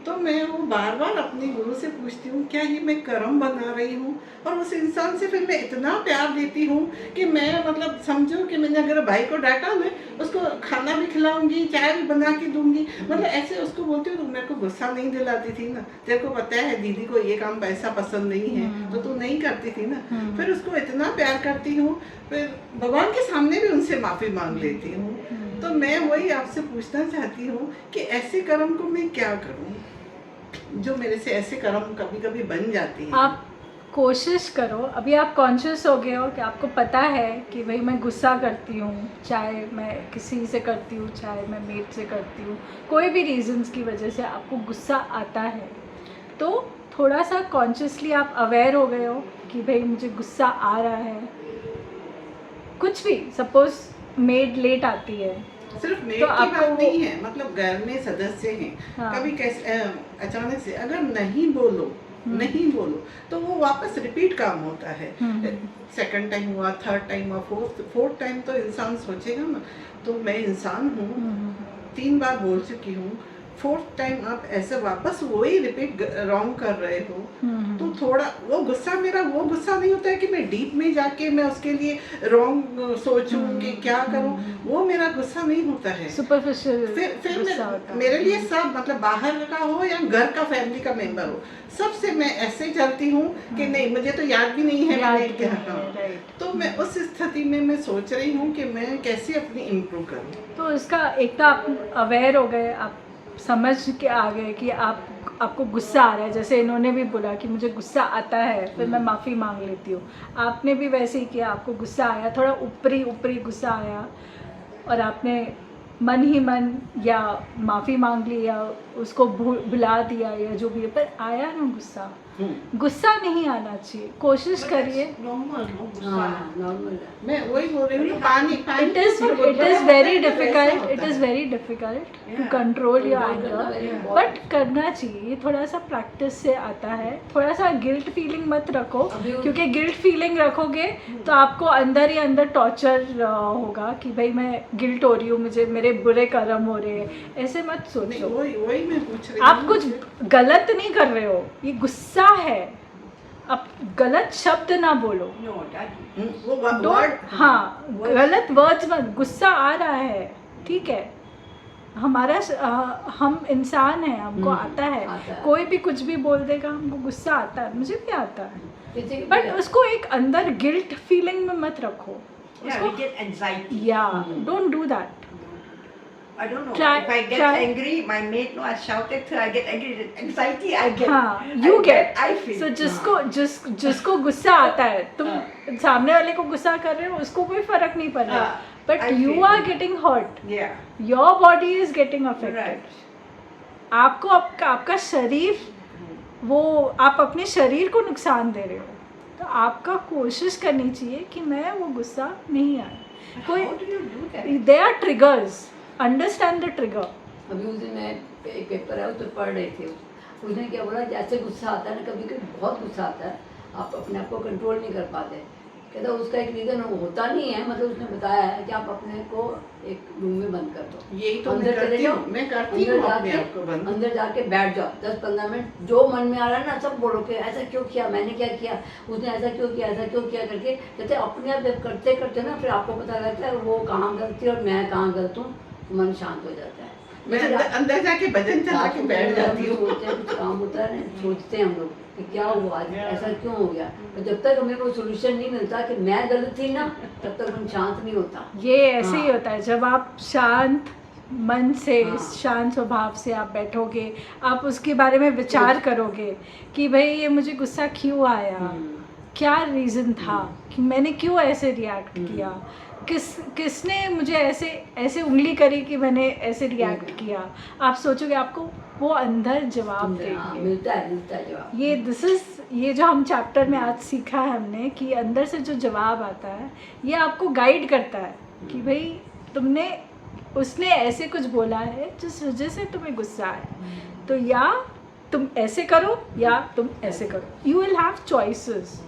तो मैं वो बार बार अपने गुरु से पूछती हूँ क्या ये मैं कर्म बना रही हूँ, और उस इंसान से फिर मैं इतना प्यार देती हूँ कि मैं मतलब समझो कि मैंने अगर भाई को डांटा, मैं उसको खाना भी खिलाऊंगी, चाय भी बना के दूंगी, मतलब ऐसे उसको बोलती हूँ, तो मेरे को गुस्सा नहीं दिलाती थी ना, तेरे को पता है दीदी को ये काम पैसा पसंद नहीं है तो तू नहीं करती थी ना। फिर उसको इतना प्यार करती हूँ, फिर भगवान के सामने भी उनसे माफ़ी मांग लेती हूँ। तो मैं वही आपसे पूछना चाहती हूँ कि ऐसे कर्म को मैं क्या करूँ जो मेरे से ऐसे कर्म कभी कभी बन जाती हैं। आप कोशिश करो, अभी आप कॉन्शियस हो गए हो कि आपको पता है कि भाई मैं गुस्सा करती हूँ, चाहे मैं किसी से करती हूँ, चाहे मैं मेट से करती हूँ, कोई भी रीजंस की वजह से आपको गुस्सा आता है, तो थोड़ा सा कॉन्शियसली आप अवेयर हो गए हो कि भाई मुझे गुस्सा आ रहा है। कुछ भी, सपोज मेड लेट आती है, सिर्फ मेड तो की आपको बात वो- नहीं है, मतलब घर में सदस्य हैं, हाँ। कभी कैसे अचानक से अगर नहीं बोलो तो वो वापस रिपीट काम होता है। सेकंड टाइम हुआ, थर्ड टाइम हुआ, फोर्थ टाइम तो इंसान सोचेगा ना। तो मैं इंसान हूँ, 3 बार बोल चुकी हूँ, फोर्थ टाइम आप ऐसे वापस वही रिपीट रॉन्ग कर रहे हो, तो थोड़ा वो गुस्सा मेरा वो गुस्सा नहीं होता है कि मैं डीप में जाके मैं उसके लिए रॉन्ग सोचूं कि क्या करूं, वो मेरा गुस्सा नहीं होता है। सुपरफिशियल फिर गुस्सा होता है। मेरे लिए सब, मतलब बाहर का हो या घर का फैमिली का मेंबर हो, सबसे मैं ऐसे चलती हूँ कि नहीं मुझे तो याद भी नहीं है याद मैंने भी क्या। नहीं है, हाँ। राइट। तो मैं उस स्थिति में मैं सोच रही हूँ कि मैं कैसे अपनी इम्प्रूव करूँ। तो इसका एक तो आप अवेयर हो गए, आप समझ के आ गए कि आपको गुस्सा आ रहा है, जैसे इन्होंने भी बोला कि मुझे गुस्सा आता है, फिर मैं माफ़ी मांग लेती हूँ। आपने भी वैसे ही किया, आपको गुस्सा आया, थोड़ा ऊपरी गुस्सा आया, और आपने मन ही मन या माफ़ी मांग ली या उसको भुला दिया या जो भी है, पर आया ना गुस्सा। गुस्सा नहीं आना चाहिए, कोशिश करिए। नॉर्मल हो गुस्सा। हाँ नॉर्मल है। मैं वही बोल रही हूँ, पानी It is very difficult. It is very difficult to control your anger, but करना चाहिए। ये थोड़ा सा प्रैक्टिस से आता है। थोड़ा सा गिल्ट फीलिंग मत रखो, क्योंकि गिल्ट फीलिंग रखोगे तो आपको अंदर ही अंदर टॉर्चर होगा कि भाई मैं गिल्ट हो रही हूँ, मुझे मेरे बुरे कर्म हो रहे हैं। ऐसे मत सोचो, वही मैं पूछ रही आप हूँ। कुछ गलत नहीं कर रहे हो, ये गुस्सा है। आप गलत शब्द ना बोलो, No, that वो Don't- वर्ड, हाँ, गलत वर्ड्स मत। गुस्सा आ रहा है, ठीक है, हम इंसान हैं, हमको आता आता है, है। कोई भी कुछ भी बोल देगा, हमको गुस्सा आता है, मुझे भी आता है, किसी को बट भी- उसको एक अंदर गिल्ट फीलिंग में मत रखो। yeah, we get anxiety. या don't do that. I don't know. Try- if I get try- angry, my mate know I shouted till I get angry. Anxiety I get. हाँ, you get. I feel. So जिसको गुस्सा आता है, तुम सामने वाले को गुस्सा कर रहे हो, उसको कोई फर्क नहीं पड़ रहा, हाँ, but I you feel. Are getting hurt, Yeah. Your body is getting affected. Right. आपको आपका शरीर, वो आप अपने शरीर को नुकसान दे रहे हो, तो आपका कोशिश करनी चाहिए कि मैं वो गुस्सा नहीं आए। कोई How do you do that? They are triggers, understand the trigger. अभी उस दिन मैं एक पेपर है उस पर पढ़ रही थी, उसने क्या बोला, जैसे गुस्सा आता है ना, कभी कभी बहुत गुस्सा आता है, आप अपने आप को कंट्रोल नहीं कर पाते। कहता उसका एक रीज़न होता नहीं है, मतलब उसने बताया है कि आप अपने को एक रूम में बंद कर दो, यही तो मैं अंदर चले करती जाओ, हूँ, मैं करती हूँ अंदर अपने आप को जाके बंद। अंदर जाके बैठ जाओ 10-15 मिनट, जो मन में आ रहा है ना सब बोलो कि ऐसा क्यों किया, मैंने क्या किया, उसने ऐसा क्यों किया, ऐसा क्यों किया करके। कहते अपने आप जब करते करते ना, फिर आपको पता लगता है वो कहाँ गलती है और मैं कहाँ गलत हूँ, मन शांत हो जाता है। मैं अंदर जाके भजन चला के बैठ जाती हूँ। सोचते हैं, कुछ काम होता है ना, सोचते हैं हम लोग कि क्या हुआ आज, ऐसा क्यों हो गया, और जब तक हमें कोई सोल्यूशन नहीं मिलता कि मैं गलत थी ना, तब तक मन शांत नहीं होता। ये ऐसे ही हाँ। होता है, जब आप शांत मन से, हाँ। शांत स्वभाव से आप बैठोगे, आप उसके बारे में विचार करोगे कि भाई ये मुझे गुस्सा क्यों आया, क्या रीज़न था कि मैंने क्यों ऐसे रिएक्ट किया, किसने मुझे ऐसे उंगली करी कि मैंने ऐसे रिएक्ट किया। आप सोचोगे, आपको वो अंदर जवाब हाँ, देंगे। मिलता है जवाब। ये जो हम चैप्टर में आज सीखा है हमने, कि अंदर से जो जवाब आता है, ये आपको गाइड करता है कि भाई उसने ऐसे कुछ बोला है जिस वजह से तुम्हें गुस्सा आया, तो या तुम ऐसे करो या तुम ऐसे करो। You will have choices.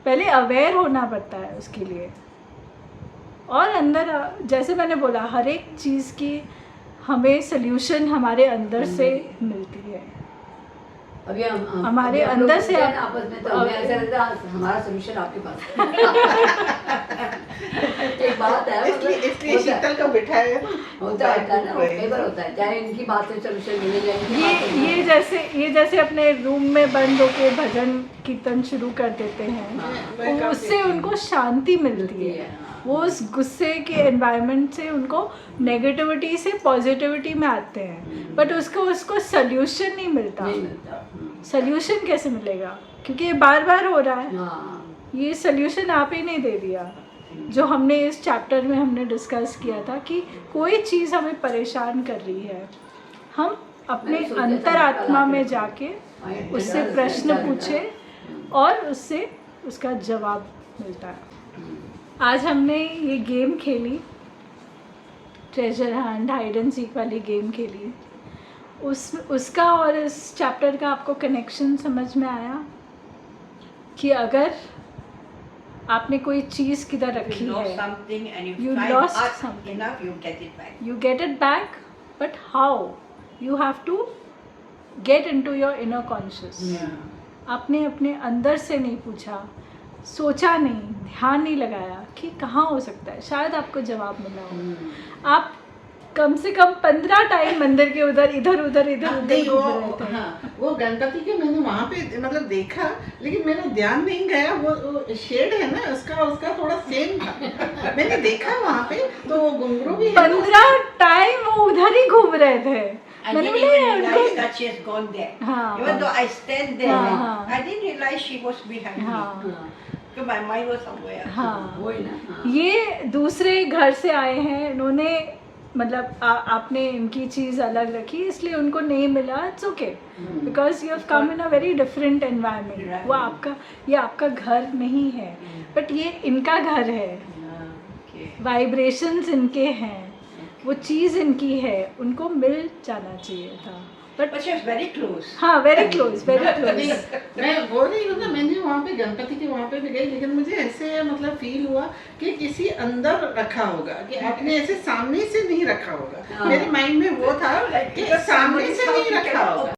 पहले अवेयर होना पड़ता है उसके लिए, और अंदर जैसे मैंने बोला, हर एक चीज़ की हमें सल्यूशन हमारे अंदर से मिलती है। अभी हम हमारे अभी हम अंदर लोग से पूछते हैं आप- ना आपस में, तो हमें ऐसा लगता है हमारा सोल्यूशन आपके पास है। एक बात है, इसलिए होता है। शीतल को बिठाया ना। होता है ना, कई बार होता है, चाहे इनकी बात से सोल्यूशन मिले या इनकी बात से ये जैसे अपने रूम में बंद होके भजन कीर्तन शुरू कर देते हैं, हाँ। उससे उनको शांति मिलती है। वो उस गुस्से के एनवायरनमेंट से उनको नेगेटिविटी से पॉजिटिविटी में आते हैं, बट उसको सल्यूशन नहीं मिलता। नहीं मिलता। सल्यूशन कैसे मिलेगा, क्योंकि ये बार बार हो रहा है। हाँ, ये सल्यूशन आप ही नहीं दे दिया। जो हमने इस चैप्टर में हमने डिस्कस किया था कि कोई चीज़ हमें परेशान कर रही है, हम अपने मैंने सोचा था अंतरात्मा कल में आके जाके आए- उससे आए- प्रश्न आए- पूछे और उससे उसका जवाब मिलता है। आज हमने ये गेम खेली, treasure Hunt hide and seek वाली गेम खेली। उसका और इस चैप्टर का आपको कनेक्शन समझ में आया कि अगर आपने कोई चीज़ किधर रखी You lost है, something and You you find lost hard something. enough, you get it back. you get it back, but how? You have to get into your inner conscious. आपने अपने अंदर से नहीं पूछा, सोचा नहीं, ध्यान नहीं लगाया कि कहाँ हो सकता है, शायद आपको जवाब मिला हो। आप कम से कम 15 टाइम मंदिर के इधर उधर नहीं, घूम रहे थे। हाँ, वो गणपति के मैंने वहाँ पे मतलब देखा, लेकिन मेरा ध्यान नहीं गया। वो शेड है ना उसका थोड़ा सेम था। मैंने देखा वहाँ पे, तो वो घुंघरू भी है ना। 15 टाइम वो उधर ही घूम रहे थे। I मैंने didn't बोला even यार realize उनको, that she has gone there. हाँ, Even though I stand there, हाँ, I didn't realize she was behind me. हाँ, Because my mind was somewhere. हाँ। वही ना। हाँ। ये दूसरे घर से आए हैं, इन्होंने मतलब आपने इनकी चीज़ अलग रखी, इसलिए उनको नहीं मिला। It's okay, because you have come in a very different environment. वो आपका घर नहीं है, बट ये इनका घर है। Okay. वाइब्रेशंस इनके हैं, वो चीज़ इनकी है, उनको मिल जाना चाहिए था। But she was very close. हाँ, वेरी क्लोज, वेरी क्लोज। मैं बोल रही हूँ ना, मैंने वहाँ पे गणपति के वहाँ पे भी गई, लेकिन मुझे ऐसे मतलब फील हुआ कि किसी अंदर रखा होगा, कि आपने ऐसे सामने से नहीं रखा होगा। मेरे माइंड में वो था कि सामने से नहीं रखा होगा।